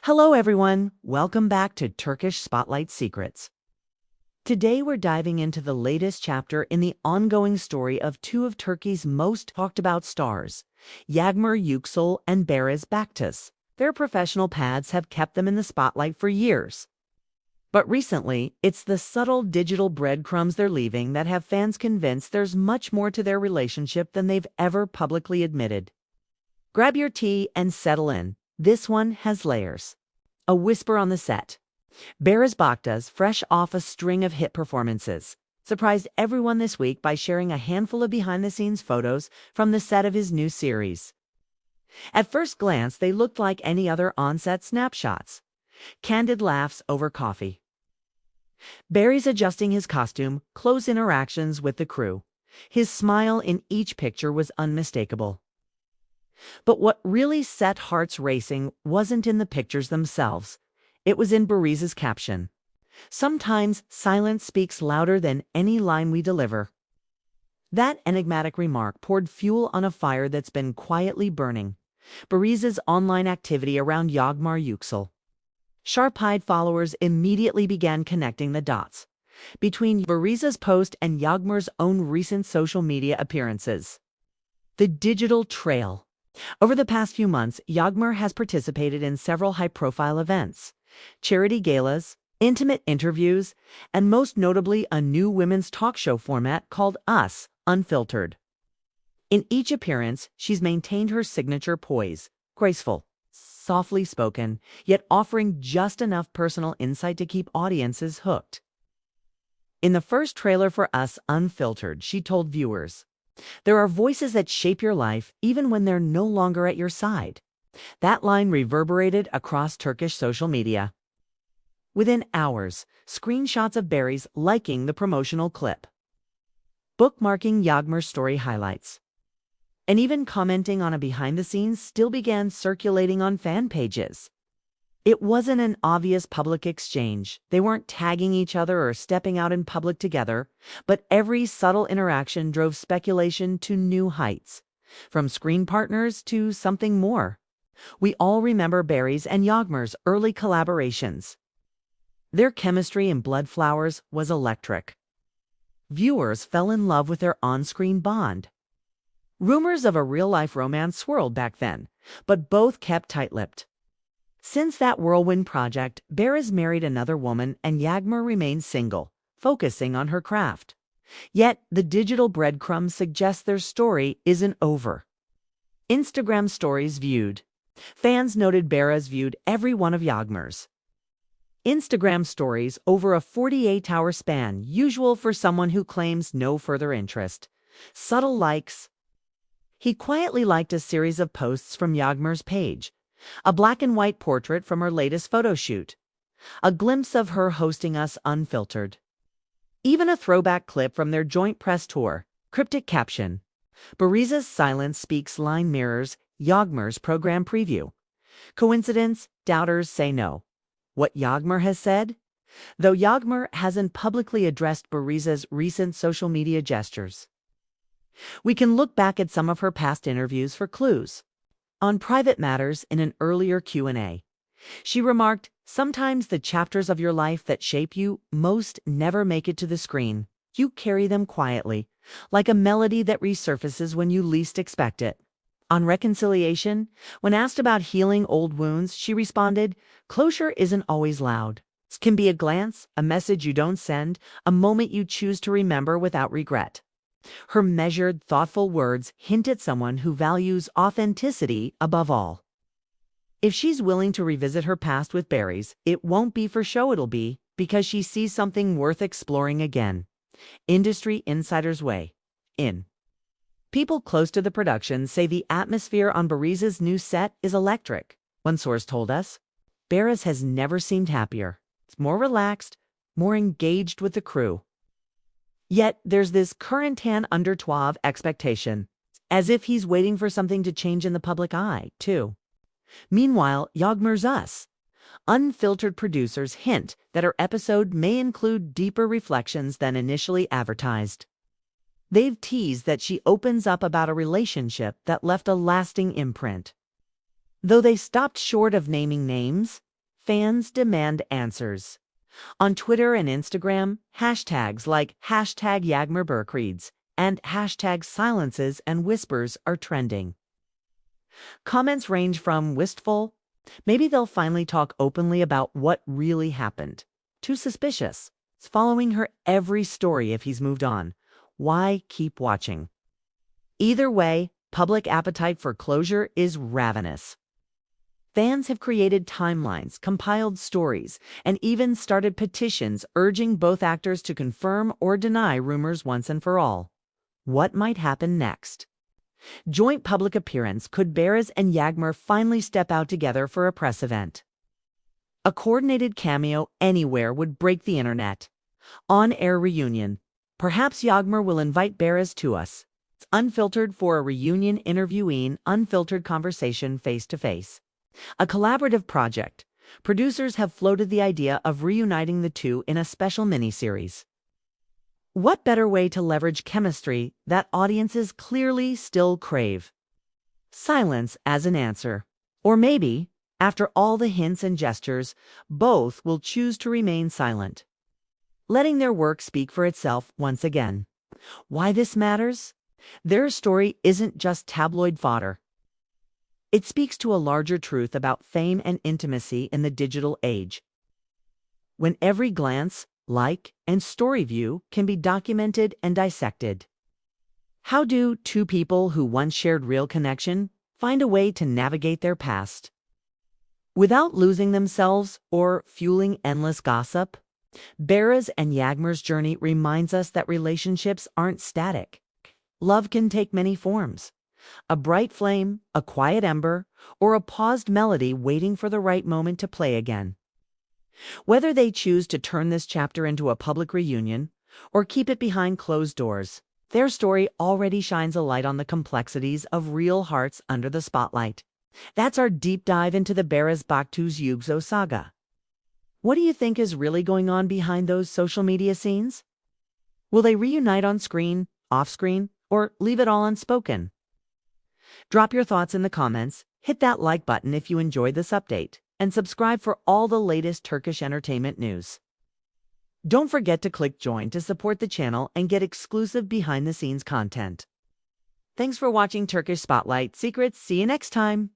Hello everyone, welcome back to Turkish Spotlight Secrets. Today we're diving into the latest chapter in the ongoing story of two of Turkey's most talked about stars, Yagmar Yüksel and Barış Baktaş. Their professional paths have kept them in the spotlight for years. But recently, it's the subtle digital breadcrumbs they're leaving that have fans convinced there's much more to their relationship than they've ever publicly admitted. Grab your tea and settle in. This one has layers. A whisper on the set. Barış Baktaş, fresh off a string of hit performances, surprised everyone this week by sharing a handful of behind-the-scenes photos from the set of his new series. At first glance, they looked like any other on-set snapshots. Candid laughs over coffee. Barry's adjusting his costume, close interactions with the crew. His smile in each picture was unmistakable. But what really set hearts racing wasn't in the pictures themselves. It was in Barış's caption. Sometimes silence speaks louder than any line we deliver. That enigmatic remark poured fuel on a fire that's been quietly burning. Barış's online activity around Yagmar Yüksel. Sharp-eyed followers immediately began connecting the dots between Barış's post and Yagmar's own recent social media appearances. The digital trail. Over the past few months, Yagmar has participated in several high-profile events, charity galas, intimate interviews, and most notably a new women's talk show format called Us, Unfiltered. In each appearance, she's maintained her signature poise, graceful, softly spoken, yet offering just enough personal insight to keep audiences hooked. In the first trailer for Us, Unfiltered, she told viewers, "There are voices that shape your life even when they're no longer at your side." That line reverberated across Turkish social media. Within hours, screenshots of Barış liking the promotional clip, bookmarking Yagmar's story highlights, and even commenting on a behind-the-scenes still began circulating on fan pages. It wasn't an obvious public exchange. They weren't tagging each other or stepping out in public together, but every subtle interaction drove speculation to new heights, from screen partners to something more. We all remember Barış and Yagmar's early collaborations. Their chemistry in Blood Flowers was electric. Viewers fell in love with their on-screen bond. Rumors of a real-life romance swirled back then, but both kept tight-lipped. Since that whirlwind project, Barış married another woman and Yagmar remained single, focusing on her craft. Yet, the digital breadcrumbs suggest their story isn't over. Instagram stories viewed. Fans noted Barış viewed every one of Yagmar's Instagram stories over a 48-hour span, usual for someone who claims no further interest. Subtle likes. He quietly liked a series of posts from Yagmar's page. A black-and-white portrait from her latest photo shoot. A glimpse of her hosting Us Unfiltered. Even a throwback clip from their joint press tour. Cryptic caption. Barış's silence speaks line mirrors Yagmar's program preview. Coincidence? Doubters say no. What Yagmar has said? Though Yagmar hasn't publicly addressed Barış's recent social media gestures, we can look back at some of her past interviews for clues. On private matters in an earlier Q&A, she remarked, "Sometimes the chapters of your life that shape you most never make it to the screen. You carry them quietly, like a melody that resurfaces when you least expect it." On reconciliation, when asked about healing old wounds, she responded, "Closure isn't always loud. It can be a glance, a message you don't send, a moment you choose to remember without regret." Her measured, thoughtful words hint at someone who values authenticity above all. If she's willing to revisit her past with Barış, it won't be for show, it'll be because she sees something worth exploring again. Industry insiders weigh in. People close to the production say the atmosphere on Barış's new set is electric. One source told us, Barış has never seemed happier. It's more relaxed, more engaged with the crew. Yet there's this current undertow of expectation, as if he's waiting for something to change in the public eye, too. Meanwhile, Yagmar's Us Unfiltered producers hint that her episode may include deeper reflections than initially advertised. They've teased that she opens up about a relationship that left a lasting imprint. Though they stopped short of naming names, fans demand answers. On Twitter and Instagram, hashtags like #Yagmar and #silences and whispers are trending. Comments range from wistful, maybe they'll finally talk openly about what really happened, to suspicious, it's following her every story if he's moved on. Why keep watching? Either way, public appetite for closure is ravenous. Fans have created timelines, compiled stories, and even started petitions urging both actors to confirm or deny rumors once and for all. What might happen next? Joint public appearance. Could Barış and Yagmar finally step out together for a press event? A coordinated cameo anywhere would break the internet. On-air reunion. Perhaps Yagmar will invite Barış to us. It's unfiltered for a reunion interviewing, unfiltered conversation face-to-face. A collaborative project. Producers have floated the idea of reuniting the two in a special miniseries. What better way to leverage chemistry that audiences clearly still crave? Silence as an answer. Or maybe, after all the hints and gestures, both will choose to remain silent, letting their work speak for itself once again. Why this matters? Their story isn't just tabloid fodder. It speaks to a larger truth about fame and intimacy in the digital age. When every glance, like, and story view can be documented and dissected. How do two people who once shared real connection find a way to navigate their past without losing themselves or fueling endless gossip? Barış and Yagmar's journey reminds us that relationships aren't static. Love can take many forms. A bright flame, a quiet ember, or a paused melody waiting for the right moment to play again. Whether they choose to turn this chapter into a public reunion or keep it behind closed doors, their story already shines a light on the complexities of real hearts under the spotlight. That's our deep dive into the Barış Baktaş Yüksel saga. What do you think is really going on behind those social media scenes? Will they reunite on screen, off screen, or leave it all unspoken? Drop your thoughts in the comments, hit that like button if you enjoyed this update, and subscribe for all the latest Turkish entertainment news. Don't forget to click join to support the channel and get exclusive behind-the-scenes content. Thanks for watching Turkish Spotlight Secrets. See you next time.